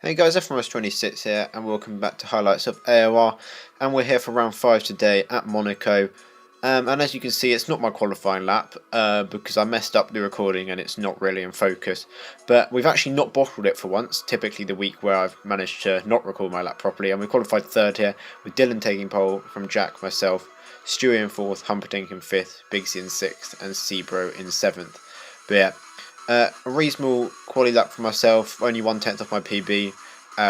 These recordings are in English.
Hey guys, F16 here, and welcome back to highlights of AOR. And we're here for round 5 today at Monaco. And as you can see, it's not my qualifying lap because I messed up the recording and it's not really in focus. But we've actually not bottled it for once. Typically the week where I've managed to not record my lap properly, and we qualified third here with Dylan taking pole from Jack, myself, Stewie in fourth, Humperdinck in fifth, Bigsy in sixth, and Seabro in seventh. But yeah. A reasonable quality lap for myself, only 1/10 off my PB,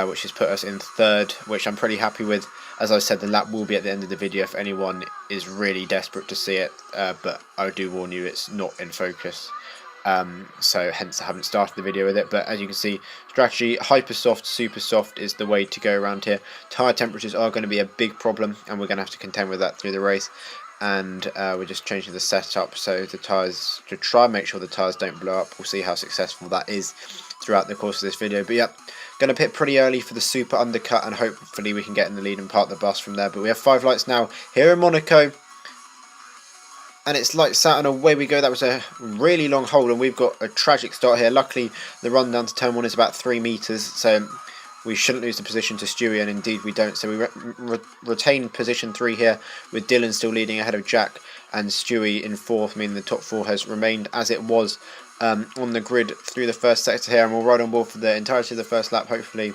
which has put us in third, which I'm pretty happy with. As I said, the lap will be at the end of the video if anyone is really desperate to see it, but I do warn you it's not in focus. So hence I haven't started the video with it. But as you can see, strategy hyper soft, super soft is the way to go around here. Tyre temperatures are going to be a big problem, and we're going to have to contend with that through the race. And we're just changing the setup so the tyres, to try and make sure the tyres don't blow up. We'll see how successful that is throughout the course of this video. But yeah, going to pit pretty early for the super undercut, and hopefully we can get in the lead and park the bus from there. But we have 5 lights now here in Monaco, and it's lights out and away we go. That was a really long hole, and we've got a tragic start here. Luckily the run down to turn 1 is about 3 metres, so we shouldn't lose the position to Stewie, and indeed we don't. So we retain position 3 here, with Dylan still leading ahead of Jack and Stewie in 4th, meaning the top 4 has remained as it was on the grid through the first sector here, and we'll ride on board for the entirety of the first lap. Hopefully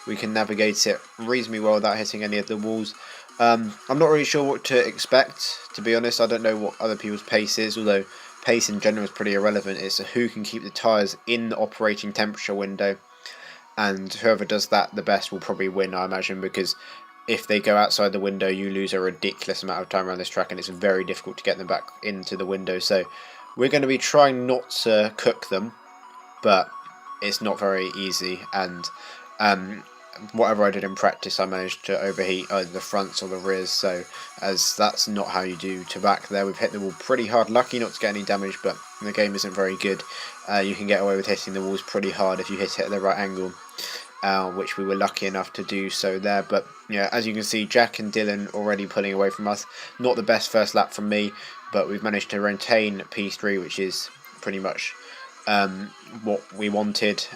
we can navigate it reasonably well without hitting any of the walls. I'm not really sure what to expect, to be honest. I don't know what other people's pace is, although pace in general is pretty irrelevant. It's who can keep the tyres in the operating temperature window. And whoever does that the best will probably win, I imagine, because if they go outside the window, you lose a ridiculous amount of time around this track, and it's very difficult to get them back into the window. So we're going to be trying not to cook them, but it's not very easy. And whatever I did in practice, I managed to overheat either the fronts or the rears. So as that's not how you do to back there. We've hit the wall pretty hard. Lucky not to get any damage, but the game isn't very good. You can get away with hitting the walls pretty hard if you hit it at the right angle. Which we were lucky enough to do so there. But yeah, as you can see, Jack and Dylan already pulling away from us. Not the best first lap from me, but we've managed to retain P3, which is pretty much what we wanted.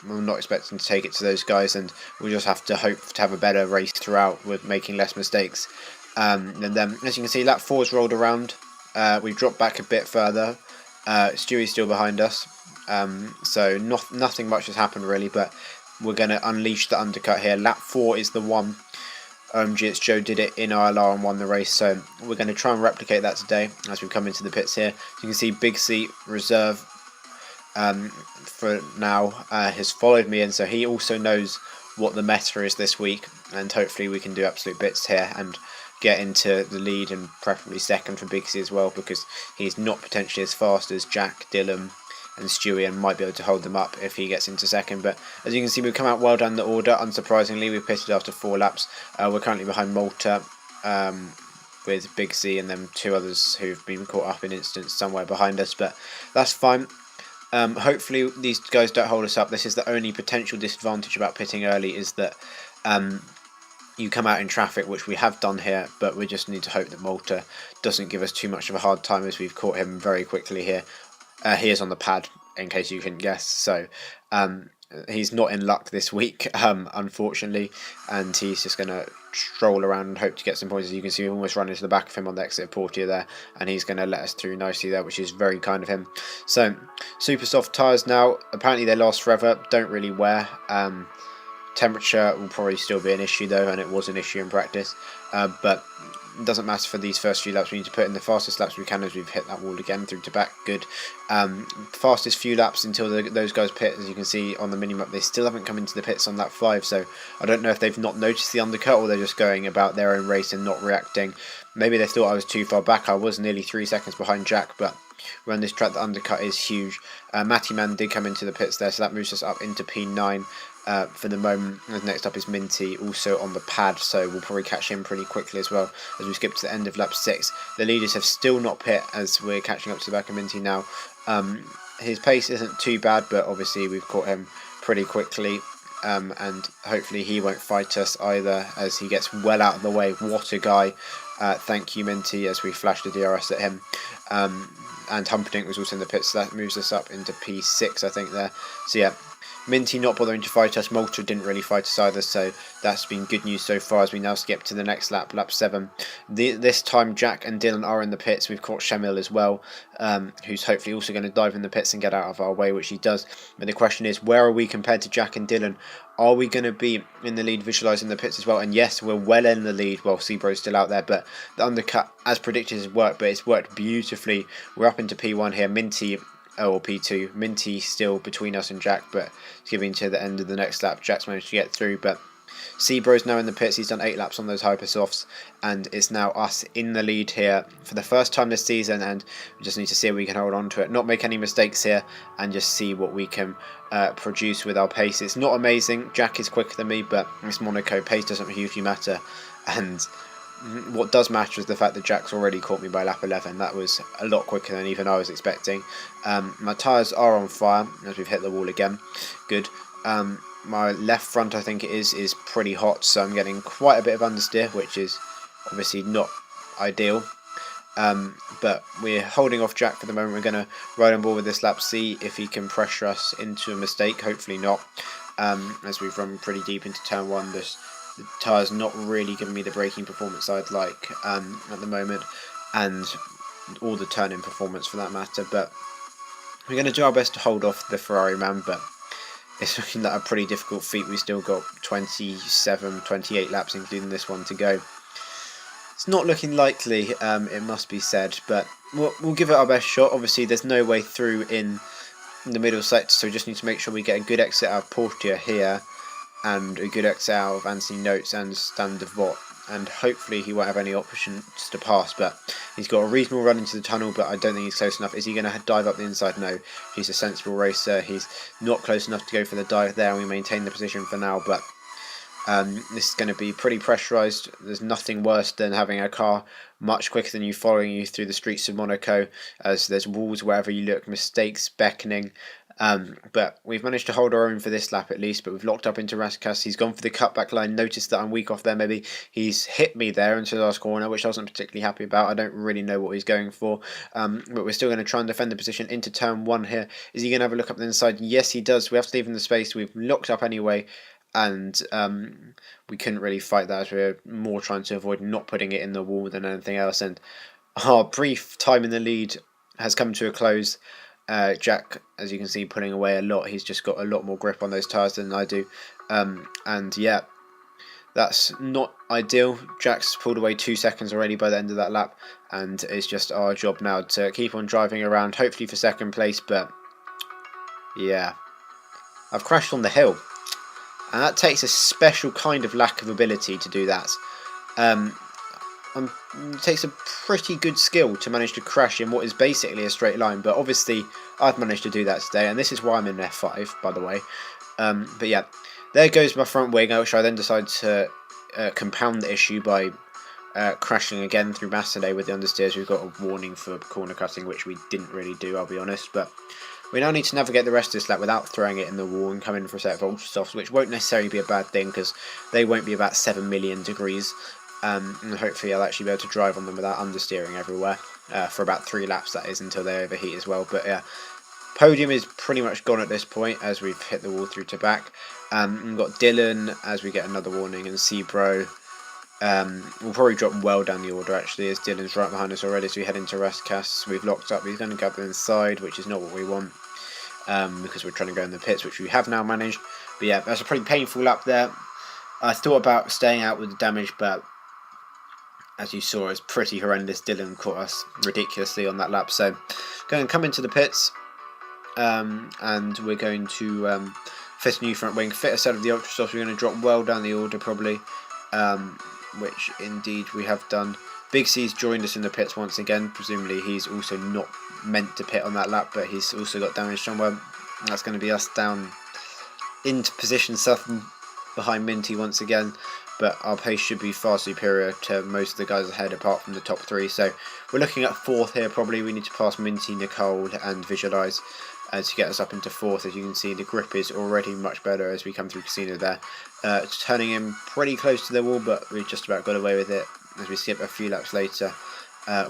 We're not expecting to take it to those guys, and we'll just have to hope to have a better race throughout with making less mistakes. And then, as you can see, lap 4's rolled around. We've dropped back a bit further. Stewie's still behind us, so nothing much has happened really, but we're going to unleash the undercut here. Lap 4 is the one. OMG, Joe did it in ILR and won the race, so we're going to try and replicate that today as we come into the pits here. So you can see Bigsy reserve for now has followed me in, so he also knows what the meta is this week, and hopefully we can do absolute bits here and get into the lead, and preferably second for Bigsy as well, because he's not potentially as fast as Jack, Dylan and Stewie, and might be able to hold them up if he gets into second. But as you can see, we've come out well down the order. Unsurprisingly, we pitted after 4 laps. We're currently behind Malta with Bigsy, and then 2 others who've been caught up in incidents somewhere behind us, but that's fine. Hopefully these guys don't hold us up. This is the only potential disadvantage about pitting early, is that you come out in traffic, which we have done here, but we just need to hope that Malta doesn't give us too much of a hard time, as we've caught him very quickly here. He is on the pad, in case you couldn't guess, so he's not in luck this week, unfortunately, and he's just going to stroll around and hope to get some points. As you can see, we almost run into the back of him on the exit of Portia there, and he's going to let us through nicely there, which is very kind of him. So, super soft tyres now. Apparently they last forever, don't really wear. Temperature will probably still be an issue though, and it was an issue in practice, but it doesn't matter for these first few laps. We need to put in the fastest laps we can, as we've hit that wall again through to back. Good. Fastest few laps until those guys pit. As you can see on the minimap, they still haven't come into the pits on lap 5, so I don't know if they've not noticed the undercut, or they're just going about their own race and not reacting. Maybe they thought I was too far back. I was nearly 3 seconds behind Jack, but around this track the undercut is huge. Matty Man did come into the pits there, so that moves us up into P9. For the moment. Next up is Minty, also on the pad, so we'll probably catch him pretty quickly as well as we skip to the end of lap 6. The leaders have still not pit, as we're catching up to the back of Minty now. His pace isn't too bad, but obviously we've caught him pretty quickly, and hopefully he won't fight us either, as he gets well out of the way. What a guy. Thank you, Minty, as we flashed the DRS at him. And Humperdinck was also in the pits, so that moves us up into P6, I think, there. So yeah, Minty not bothering to fight us. Malta didn't really fight us either, so that's been good news so far as we now skip to the next lap, lap 7. This time Jack and Dylan are in the pits. We've caught Shamil as well, who's hopefully also going to dive in the pits and get out of our way, which he does. But the question is, where are we compared to Jack and Dylan? Are we going to be in the lead, visualising the pits as well? And yes, we're well in the lead while Seabro's still out there, but the undercut, as predicted, has worked, but it's worked beautifully. We're up into P1 here. Minty, or P2. Minty still between us and Jack, but it's giving to the end of the next lap. Jack's managed to get through, but Seabro's now in the pits. He's done 8 laps on those hypersofts, and it's now us in the lead here for the first time this season, and we just need to see if we can hold on to it, not make any mistakes here, and just see what we can produce with our pace. It's not amazing. Jack is quicker than me, but it's Monaco. Pace doesn't hugely matter, and what does matter is the fact that Jack's already caught me by lap 11. That was a lot quicker than even I was expecting. My tyres are on fire as we've hit the wall again. Good. My left front, I think it is pretty hot, so I'm getting quite a bit of understeer, which is obviously not ideal. But we're holding off Jack for the moment. We're going to ride on board with this lap, see if he can pressure us into a mistake. Hopefully not, as we've run pretty deep into turn 1. The tyre's not really giving me the braking performance I'd like at the moment, and all the turn-in performance for that matter. But we're going to do our best to hold off the Ferrari man, but it's looking like a pretty difficult feat. We still got 28 laps, including this one, to go. It's not looking likely, it must be said, but we'll give it our best shot. Obviously, there's no way through in the middle sector, so we just need to make sure we get a good exit out of Portia here, and a good exit out of Anthony Notes and Stan de Vot, and hopefully he won't have any options to pass. But he's got a reasonable run into the tunnel, but I don't think he's close enough. Is he going to dive up the inside? No, he's a sensible racer. He's not close enough to go for the dive there, and we maintain the position for now. But this is going to be pretty pressurised. There's nothing worse than having a car much quicker than you following you through the streets of Monaco, as there's walls wherever you look, mistakes beckoning. But we've managed to hold our own for this lap at least, but we've locked up into Raskas. He's gone for the cutback line, noticed that I'm weak off there maybe. He's hit me there into the last corner, which I wasn't particularly happy about. I don't really know what he's going for, but we're still going to try and defend the position into turn 1 here. Is he going to have a look up the inside? Yes, he does. We have to leave him the space. We've locked up anyway, and we couldn't really fight that, as we were more trying to avoid not putting it in the wall than anything else. And our brief time in the lead has come to a close. Jack, as you can see, pulling away a lot. He's just got a lot more grip on those tyres than I do, and yeah, that's not ideal. Jack's pulled away 2 seconds already by the end of that lap, and it's just our job now to keep on driving around, hopefully for second place. But yeah, I've crashed on the hill, and that takes a special kind of lack of ability to do that. It takes a pretty good skill to manage to crash in what is basically a straight line, but obviously I've managed to do that today, and this is why I'm in F5, by the way. But yeah, there goes my front wing, which I then decided to compound the issue by crashing again through Massenet with the understeers. We've got a warning for corner cutting, which we didn't really do, I'll be honest, but we now need to navigate the rest of this lap without throwing it in the wall and come in for a set of ultra softs, which won't necessarily be a bad thing, because they won't be about 7 million degrees. And hopefully I'll actually be able to drive on them without understeering everywhere for about 3 laps, that is, until they overheat as well. But yeah, podium is pretty much gone at this point as we've hit the wall through to back. We've got Dylan as we get another warning, and Seabro. We'll probably drop well down the order actually, as Dylan's right behind us already, so we head into Raskas. We've locked up. He's going to go up the inside, which is not what we want, because we're trying to go in the pits, which we have now managed. But yeah, that's a pretty painful lap there. I thought about staying out with the damage, but as you saw, it's pretty horrendous. Dylan caught us ridiculously on that lap, so going to come into the pits, and we're going to fit a new front wing, fit a set of the ultra softs. We're going to drop well down the order probably, which indeed we have done. Big C's joined us in the pits once again. Presumably he's also not meant to pit on that lap, but he's also got damage somewhere. That's going to be us down into position 7 behind Minty once again. But our pace should be far superior to most of the guys ahead, apart from the top 3. So we're looking at 4th here probably. We need to pass Minty, Nicole and Visualise to get us up into 4th. As you can see, the grip is already much better as we come through Casino there. Turning in pretty close to the wall, but we've just about got away with it. As we skip a few laps later,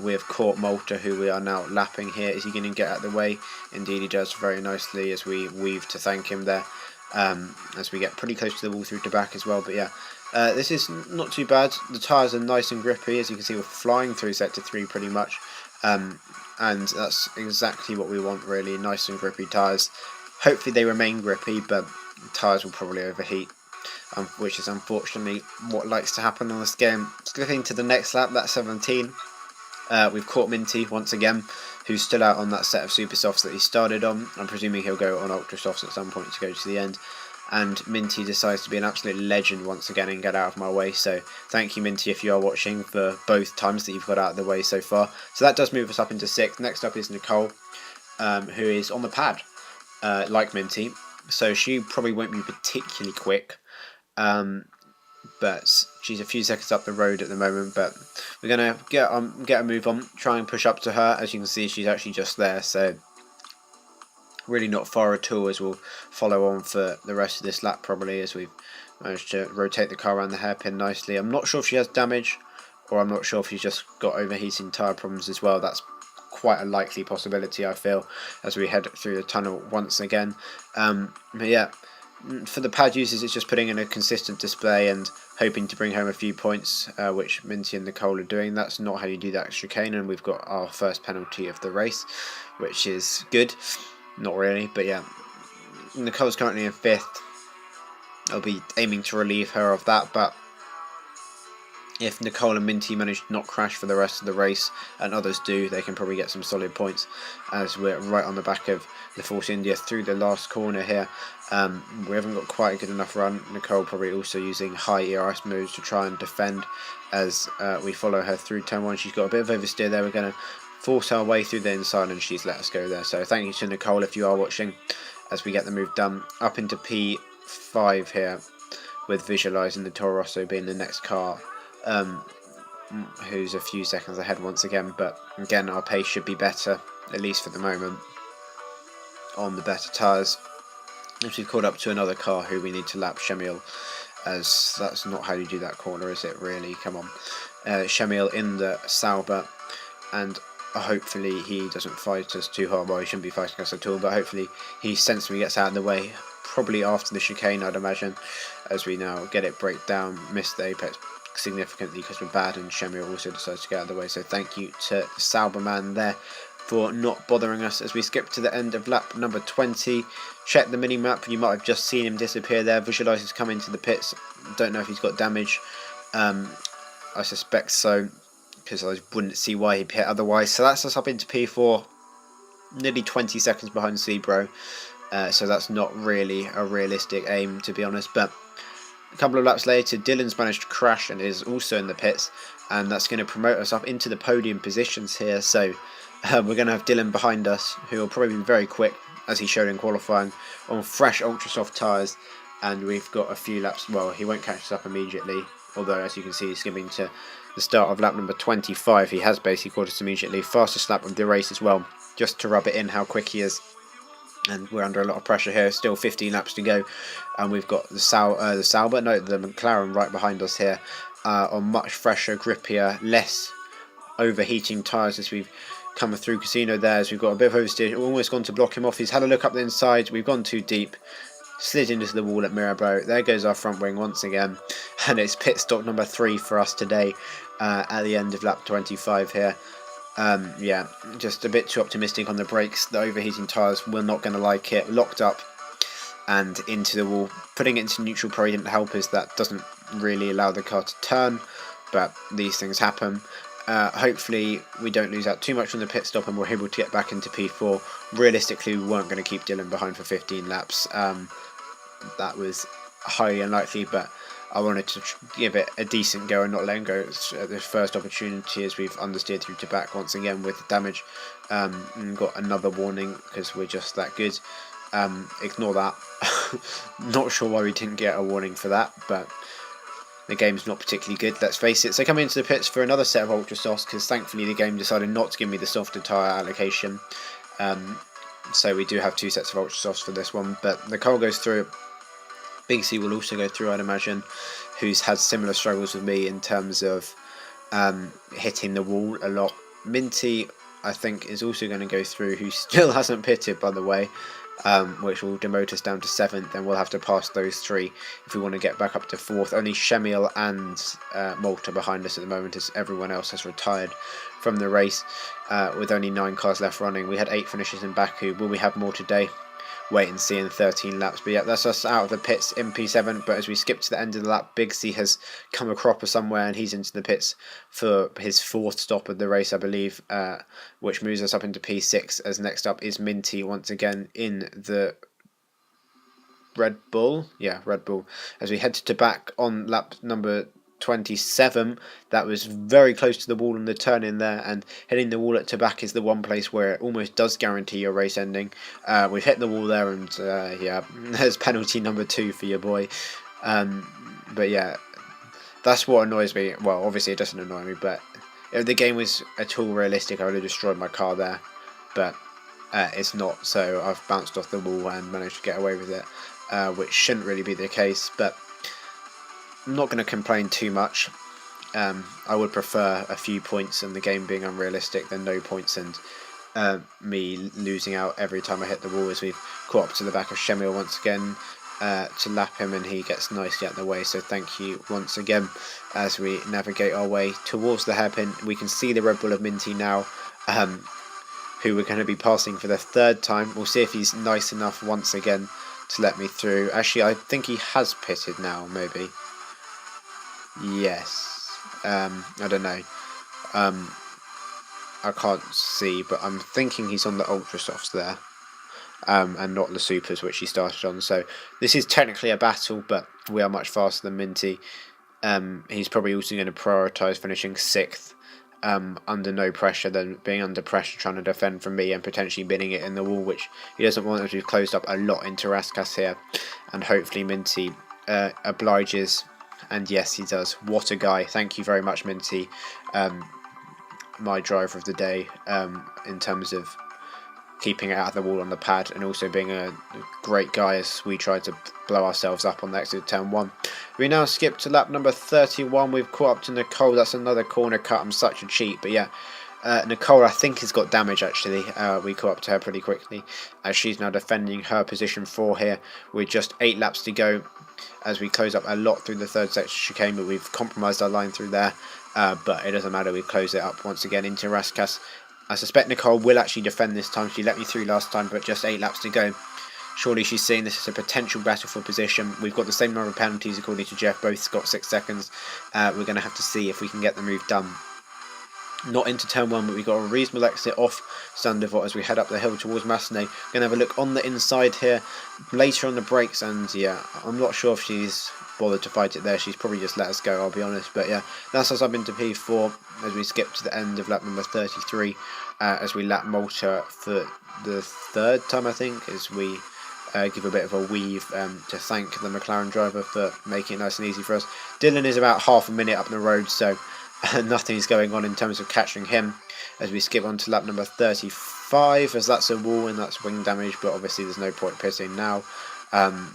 we have caught Malta, who we are now lapping here. Is he going to get out of the way? Indeed he does, very nicely, as we weave to thank him there. as we get pretty close to the wall through to back as well. But yeah, this is not too bad. The tyres are nice and grippy, as you can see. We're flying through sector 3 pretty much, and that's exactly what we want, really. Nice and grippy tyres. Hopefully they remain grippy, but tyres will probably overheat, which is unfortunately what likes to happen on this game. Skipping to the next lap, that's 17. We've caught Minty once again, who's still out on that set of super softs that he started on. I'm presuming he'll go on ultra softs at some point to go to the end. And Minty decides to be an absolute legend once again and get out of my way. So thank you, Minty, if you are watching, for both times that you've got out of the way so far. So that does move us up into 6th. Next up is Nicole, who is on the pad, like Minty. So she probably won't be particularly quick. But she's a few seconds up the road at the moment, but we're going to get a move on, try and push up to her. As you can see, she's actually just there, so really not far at all, as we'll follow on for the rest of this lap probably, as we've managed to rotate the car around the hairpin nicely. I'm not sure if she has damage, or I'm not sure if she's just got overheating tyre problems as well. That's quite a likely possibility, I feel, as we head through the tunnel once again. But yeah, for the pad users, it's just putting in a consistent display and hoping to bring home a few points, which Minty and Nicole are doing. That's not how you do that chicane, and we've got our first penalty of the race, which is good. Not really, but yeah. Nicole's currently in 5th. I'll be aiming to relieve her of that, but if Nicole and Minty manage to not crash for the rest of the race, and others do, they can probably get some solid points, as we're right on the back of the Force India through the last corner here. We haven't got quite a good enough run. Nicole probably also using high ERS moves to try and defend as we follow her through turn 1. She's got a bit of oversteer there. We're going to force our way through the inside, and she's let us go there. So thank you to Nicole if you are watching, as we get the move done up into P5 here, with visualising the Toro Rosso being the next car, who's a few seconds ahead once again. But again, our pace should be better, at least for the moment, on the better tyres, as we've caught up to another car who we need to lap, Shemiel, as that's not how you do that corner, is it really? Come on. Shemiel in the Sauber, and hopefully he doesn't fight us too hard. Well, he shouldn't be fighting us at all, but hopefully he sensibly gets out of the way, probably after the chicane, I'd imagine, as we now get it break down, miss the apex significantly because we're bad, and Shemiel also decides to get out of the way. So thank you to the Sauber man there for not bothering us, as we skip to the end of lap number 20. Check the mini map, you might have just seen him disappear there. Visualise he's come into the pits. Don't know if he's got damage. I suspect so, because I wouldn't see why he'd hit otherwise. So that's us up into P4, nearly 20 seconds behind Sebro. So that's not really a realistic aim, to be honest. But a couple of laps later, Dylan's managed to crash and is also in the pits, and that's going to promote us up into the podium positions here. So we're going to have Dylan behind us, who will probably be very quick, as he showed in qualifying, on fresh ultra soft tyres. And we've got a few laps. Well, he won't catch us up immediately, although as you can see, he's skipping to the start of lap number 25. He has basically caught us immediately. Fastest lap of the race as well, just to rub it in how quick he is. And we're under a lot of pressure here. Still 15 laps to go, and we've got the McLaren right behind us here, on much fresher, grippier, less overheating tyres, as we've come through Casino there, as we've got a bit of oversteer. We've almost gone to block him off. He's had a look up the inside. We've gone too deep, slid into the wall at Mirabeau. There goes our front wing once again, and it's pit stop number 3 for us today, at the end of lap 25 here. Yeah, just a bit too optimistic on the brakes. The overheating tyres were not going to like it. Locked up and into the wall. Putting it into neutral probably didn't help us. That doesn't really allow the car to turn, but these things happen. Hopefully we don't lose out too much on the pit stop, and we're able to get back into P4. Realistically, we weren't going to keep Dylan behind for 15 laps. That was highly unlikely, but I wanted to give it a decent go and not let him go at the first opportunity, as we've understeered through to back once again with damage, and got another warning because we're just that good. Ignore that. Not sure why we didn't get a warning for that, but the game's not particularly good, let's face it. So coming into the pits for another set of ultra softs, because thankfully the game decided not to give me the softer tyre allocation. So we do have 2 sets of ultra softs for this one, but Nicole goes through. Big C will also go through, I'd imagine, who's had similar struggles with me in terms of hitting the wall a lot. Minty, I think, is also going to go through, who still hasn't pitted, by the way. which will demote us down to 7th, and we'll have to pass those 3 if we want to get back up to 4th. Only Shemiel and Malta behind us at the moment, as everyone else has retired from the race, with only 9 cars left running. We had 8 finishes in Baku. Will we have more today? Wait and see in 13 laps. But yeah, that's us out of the pits in P7. But as we skip to the end of the lap, Big C has come a cropper somewhere, and he's into the pits for his 4th stop of the race, I believe, which moves us up into P6. As next up is Minty once again in the Red Bull. Yeah, Red Bull. As we head to back on lap number 27, that was very close to the wall in the turn in there, and hitting the wall at Tabac is the one place where it almost does guarantee your race ending. We've hit the wall there, and yeah, there's penalty number 2 for your boy. But yeah, that's what annoys me. Well, obviously it doesn't annoy me, but if the game was at all realistic, I would have destroyed my car there, but it's not, so I've bounced off the wall and managed to get away with it, which shouldn't really be the case, but I'm not going to complain too much. I would prefer a few points and the game being unrealistic than no points and me losing out every time I hit the wall, as we've caught up to the back of Shemiel once again to lap him, and he gets nicely out of the way, so thank you once again. As we navigate our way towards the hairpin, we can see the Red Bull of Minty now, who we're going to be passing for the 3rd time. We'll see if he's nice enough once again to let me through. Actually, I think he has pitted now, maybe. Yes, I don't know, I can't see, but I'm thinking he's on the Ultra Softs there, and not the Supers, which he started on, so this is technically a battle, but we are much faster than Minty. He's probably also going to prioritise finishing 6th, under no pressure, than being under pressure trying to defend from me and potentially binning it in the wall, which he doesn't want, as we've closed up a lot into Raskas here, and hopefully Minty obliges. And yes, he does. What a guy. Thank you very much, Minty. My driver of the day, in terms of keeping it out of the wall on the pad, and also being a great guy as we tried to blow ourselves up on the exit of turn 1. We now skip to lap number 31. We've caught up to Nicole. That's another corner cut. I'm such a cheat, but yeah. Nicole, I think, has got damage, actually. We caught up to her pretty quickly, as she's now defending her position 4 here, with just 8 laps to go, as we close up a lot through the 3rd section chicane, but we've compromised our line through there, but it doesn't matter, we close it up once again into Raskas. I suspect Nicole will actually defend this time. She let me through last time, but just 8 laps to go. Surely she's seeing this as a potential battle for position. We've got the same number of penalties according to Jeff, both got 6 seconds. We're going to have to see if we can get the move done. Not into turn 1, but we've got a reasonable exit off Sandevot as we head up the hill towards Massenet. Going to have a look on the inside here later on the brakes, and yeah, I'm not sure if she's bothered to fight it there. She's probably just let us go, I'll be honest. But yeah, that's us up into P4 as we skip to the end of lap number 33, as we lap Malta for the 3rd time, I think, as we give a bit of a weave to thank the McLaren driver for making it nice and easy for us. Dylan is about half a minute up the road, so nothing's going on in terms of catching him, as we skip on to lap number 35, as that's a wall and that's wing damage, but obviously there's no point pitting now,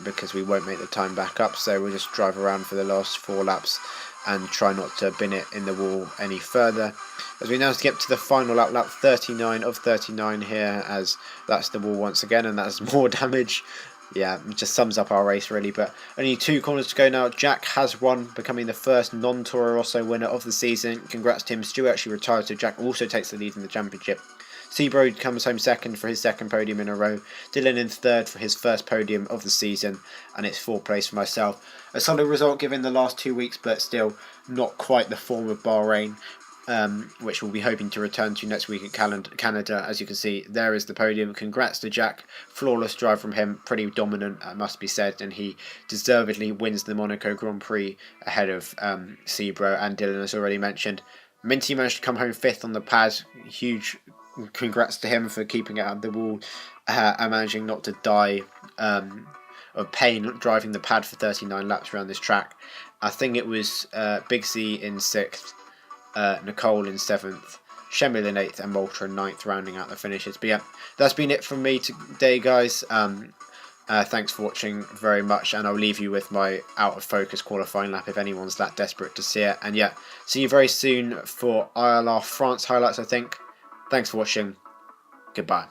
because we won't make the time back up, so we'll just drive around for the last 4 laps and try not to bin it in the wall any further. As we now skip to the final lap, lap 39 of 39 here, as that's the wall once again, and that's more damage. Yeah, it just sums up our race really, but only 2 corners to go now. Jack has won, becoming the first non-Toro Rosso winner of the season. Congrats to him. Stu actually retired, so Jack also takes the lead in the championship. Seabroad comes home 2nd for his 2nd podium in a row. Dylan in 3rd for his 1st podium of the season, and it's 4th place for myself. A solid result given the last 2 weeks, but still not quite the form of Bahrain, which we'll be hoping to return to next week at Canada. As you can see, there is the podium. Congrats to Jack. Flawless drive from him. Pretty dominant, must be said, and he deservedly wins the Monaco Grand Prix ahead of Seabro and Dylan, as already mentioned. Minty managed to come home 5th on the pad. Huge congrats to him for keeping it out of the wall and managing not to die of pain driving the pad for 39 laps around this track. I think it was Big C in 6th, Nicole in 7th, Shemiel in 8th, and Malta in 9th, rounding out the finishes. But yeah, that's been it from me today, guys. Thanks for watching very much, and I'll leave you with my out of focus qualifying lap if anyone's that desperate to see it. And yeah, see you very soon for ILR France highlights, I think. Thanks for watching. Goodbye.